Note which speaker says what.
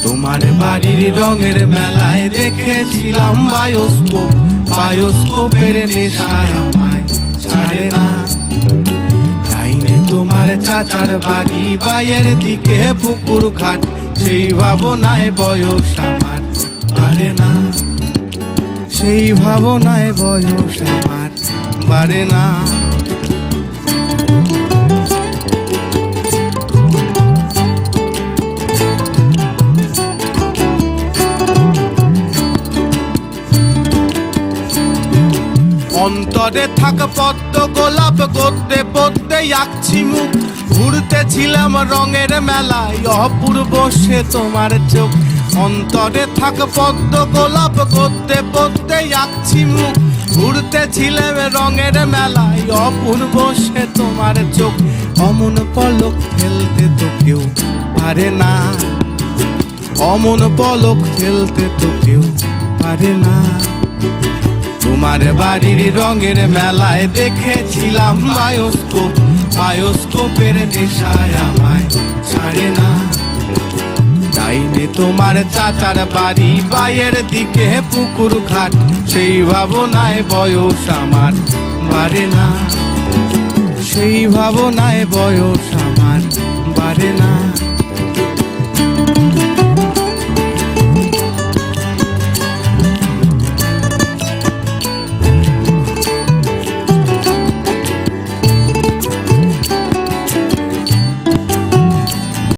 Speaker 1: তোমার বাড়ির রঙের মেলায় দেখেছিলাম বায়োস্কোপ, বায়োস্কোপের নেশায় আমায় ছাড়ে না। যাইনি তোমার চাচার বাড়ি বাইয়ের দিকে পুকুর ঘাট, সেই ভাবনায় বয়স আমার বাড়ে না, সেই ভাবনায় বয়স আমার বাড়ে না। অন্তরে থাক পদ্ম গোলাপ, গদ্যে পদ্মে আঁকছি মুখ, ঘুরতেছিলাম রঙের মেলায় অপূর্ব সে তোমার চোখ। অন্তরে থাক পদ্ম গোলাপ, গদ্যে পদ্মে আঁকছি মুখ, ঘুরতেছিলাম রঙের মেলায় অপূর্ব সে তোমার চোখ। অমন পলক ফেলতে তো কেউ পারে না, অমন পলক ফেলতে তো কেউ পারে না। তোমার বাড়ির রঙের মেলায় দেখেছিলাম বায়োস্কোপ, বায়োস্কোপের নেশায় আমায় ছাড়ে না। যাইনি তোমার চাচার বাড়ি বাইয়ের দিকে পুকুর ঘাট, সেই ভাবনায় বয়স আমার বাড়ে না, সেই ভাবনায় বয়স আমার বাড়ে না।